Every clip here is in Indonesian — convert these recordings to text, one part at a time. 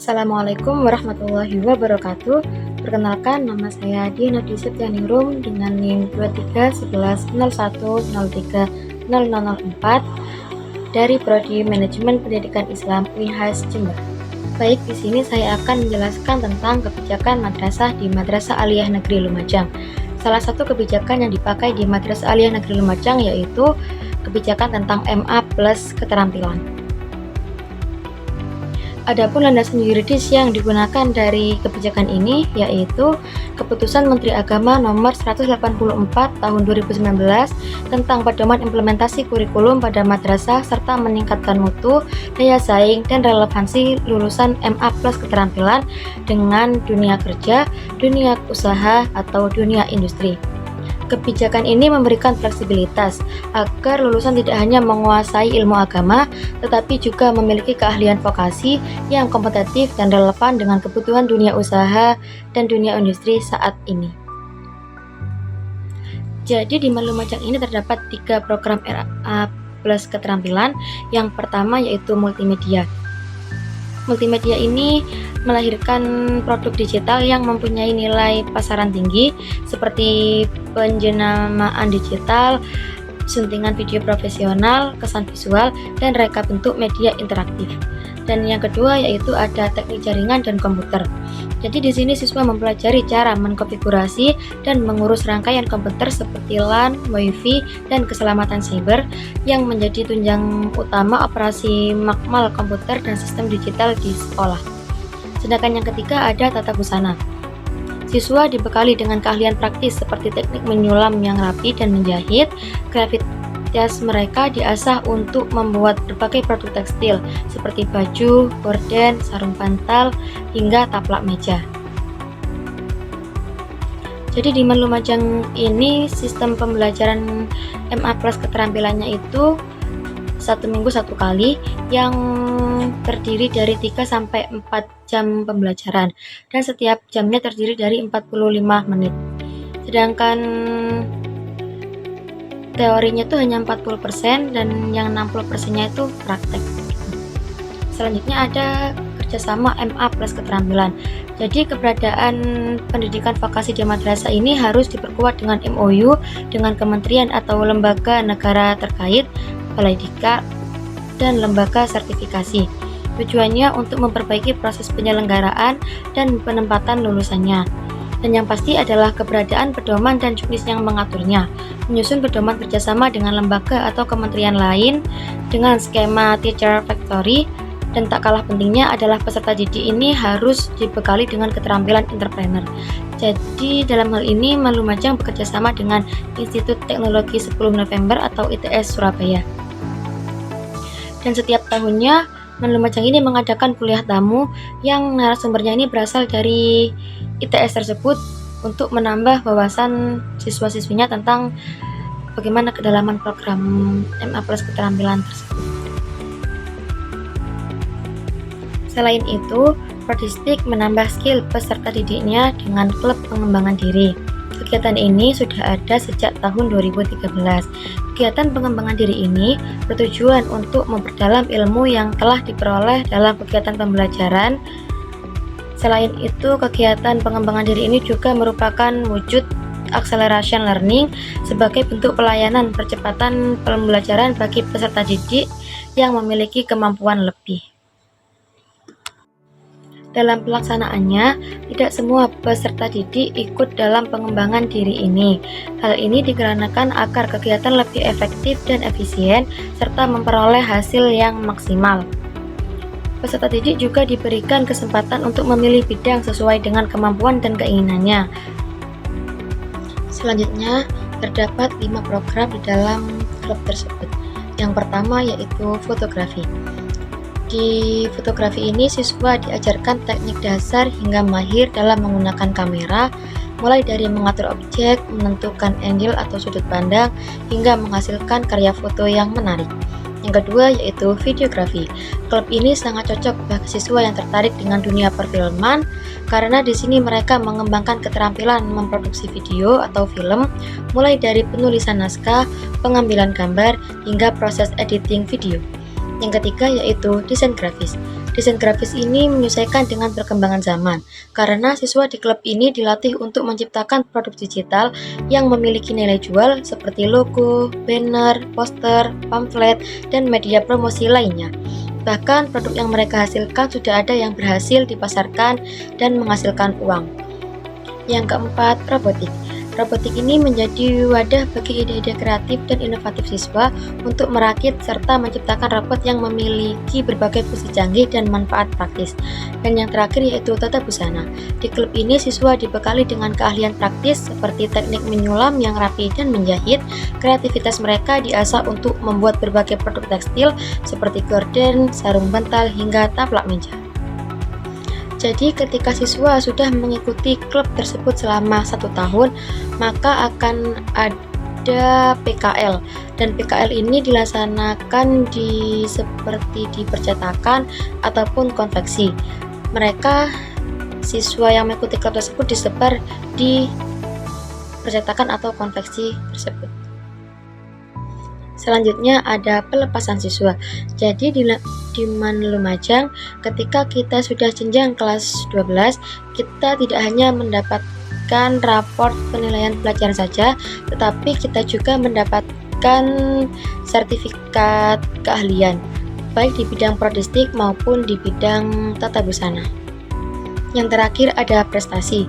Assalamualaikum warahmatullahi wabarakatuh. Perkenalkan, nama saya Diana Septianingrum dengan NIM 231101030004 dari Prodi Manajemen Pendidikan Islam Unhas Jember. Baik, di sini saya akan menjelaskan tentang kebijakan madrasah di Madrasah Aliyah Negeri Lumajang. Salah satu kebijakan yang dipakai di Madrasah Aliyah Negeri Lumajang yaitu kebijakan tentang MA plus keterampilan. Adapun landasan yuridis yang digunakan dari kebijakan ini yaitu Keputusan Menteri Agama Nomor 184 Tahun 2019 tentang pedoman implementasi kurikulum pada madrasah serta meningkatkan mutu, daya saing, dan relevansi lulusan MA plus keterampilan dengan dunia kerja, dunia usaha, atau dunia industri. Kebijakan ini memberikan fleksibilitas agar lulusan tidak hanya menguasai ilmu agama, tetapi juga memiliki keahlian vokasi yang kompetitif dan relevan dengan kebutuhan dunia usaha dan dunia industri saat ini. Jadi di Lumajang ini terdapat 3 program RA plus keterampilan. Yang pertama yaitu multimedia. Multimedia ini melahirkan produk digital yang mempunyai nilai pasaran tinggi seperti penjenamaan digital, suntingan video profesional, kesan visual, dan reka bentuk media interaktif. Dan yang kedua yaitu ada teknik jaringan dan komputer. Jadi di sini siswa mempelajari cara mengkonfigurasi dan mengurus rangkaian komputer seperti LAN, WiFi, dan keselamatan cyber yang menjadi tunjang utama operasi makmal komputer dan sistem digital di sekolah. Sedangkan yang ketiga ada tata busana. Siswa dibekali dengan keahlian praktis seperti teknik menyulam yang rapi dan menjahit. Kreativitas mereka diasah untuk membuat berbagai produk tekstil seperti baju, gorden, sarung bantal, hingga taplak meja. Jadi di Lumajang ini sistem pembelajaran MA plus keterampilannya itu 1 minggu 1 kali yang terdiri dari 3-4 jam pembelajaran dan setiap jamnya terdiri dari 45 menit. Sedangkan teorinya itu hanya 40% dan yang 60%-nya itu praktek. Selanjutnya ada kerjasama MA plus keterampilan. Jadi keberadaan pendidikan vokasi di madrasah ini harus diperkuat dengan MOU dengan kementerian atau lembaga negara terkait, balai diklat, dan lembaga sertifikasi. Tujuannya untuk memperbaiki proses penyelenggaraan dan penempatan lulusannya. Dan yang pasti adalah keberadaan pedoman dan juknis yang mengaturnya, menyusun pedoman kerjasama dengan lembaga atau kementerian lain dengan skema teacher factory, dan tak kalah pentingnya adalah peserta didik ini harus dibekali dengan keterampilan entrepreneur. Jadi dalam hal ini Lumajang bekerjasama dengan Institut Teknologi 10 November atau ITS Surabaya. Dan setiap tahunnya Lumajang ini mengadakan kuliah tamu yang narasumbernya ini berasal dari ITS tersebut untuk menambah wawasan siswa-siswinya tentang bagaimana kedalaman program MA plus keterampilan tersebut. Selain itu, Prodistik menambah skill peserta didiknya dengan klub pengembangan diri. Kegiatan ini sudah ada sejak tahun 2013. Kegiatan pengembangan diri ini bertujuan untuk memperdalam ilmu yang telah diperoleh dalam kegiatan pembelajaran. Selain itu, kegiatan pengembangan diri ini juga merupakan wujud acceleration learning sebagai bentuk pelayanan percepatan pembelajaran bagi peserta didik yang memiliki kemampuan lebih. Dalam pelaksanaannya, tidak semua peserta didik ikut dalam pengembangan diri ini. Hal ini dikarenakan agar kegiatan lebih efektif dan efisien serta memperoleh hasil yang maksimal. Peserta didik juga diberikan kesempatan untuk memilih bidang sesuai dengan kemampuan dan keinginannya. Selanjutnya, terdapat 5 program di dalam klub tersebut. Yang pertama yaitu fotografi. Di fotografi ini siswa diajarkan teknik dasar hingga mahir dalam menggunakan kamera, mulai dari mengatur objek, menentukan angle atau sudut pandang, hingga menghasilkan karya foto yang menarik. Yang kedua yaitu videografi. Klub ini sangat cocok bagi siswa yang tertarik dengan dunia perfilman karena di sini mereka mengembangkan keterampilan memproduksi video atau film, mulai dari penulisan naskah, pengambilan gambar, hingga proses editing video. Yang ketiga yaitu desain grafis. Desain grafis ini menyesuaikan dengan perkembangan zaman, karena siswa di klub ini dilatih untuk menciptakan produk digital yang memiliki nilai jual seperti logo, banner, poster, pamflet, dan media promosi lainnya. Bahkan produk yang mereka hasilkan sudah ada yang berhasil dipasarkan dan menghasilkan uang. Yang keempat, robotik. Robotik ini menjadi wadah bagi ide-ide kreatif dan inovatif siswa untuk merakit serta menciptakan robot yang memiliki berbagai fungsi canggih dan manfaat praktis. Dan yang terakhir yaitu tata busana. Di klub ini siswa dibekali dengan keahlian praktis seperti teknik menyulam yang rapi dan menjahit. Kreativitas mereka diasah untuk membuat berbagai produk tekstil seperti gorden, sarung bantal, hingga taplak meja. Jadi ketika siswa sudah mengikuti klub tersebut selama 1 tahun, maka akan ada PKL, dan PKL ini dilaksanakan seperti di percetakan ataupun konveksi. Mereka siswa yang mengikuti klub tersebut disebar di percetakan atau konveksi tersebut. Selanjutnya ada pelepasan siswa. Jadi di Lumajang, ketika kita sudah jenjang kelas 12, kita tidak hanya mendapatkan raport penilaian pelajaran saja, tetapi kita juga mendapatkan sertifikat keahlian, baik di bidang prodistik maupun di bidang tata busana. Yang terakhir ada prestasi.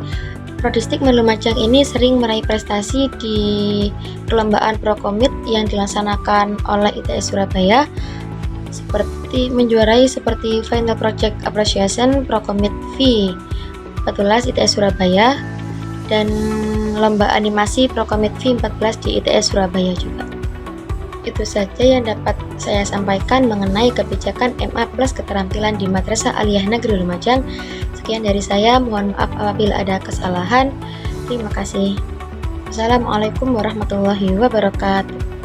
Prodistik Lumajang ini sering meraih prestasi di perlombaan Prokomit yang dilaksanakan oleh ITS Surabaya, seperti menjuarai seperti Final Project Appreciation Prokomit V14 ITS Surabaya dan lomba animasi Prokomit V14 di ITS Surabaya juga. Itu saja yang dapat saya sampaikan mengenai kebijakan MA Plus keterampilan di Madrasah Aliyah Negeri Lumajang. Sekian dari saya, mohon maaf apabila ada kesalahan. Terima kasih. Assalamualaikum warahmatullahi wabarakatuh.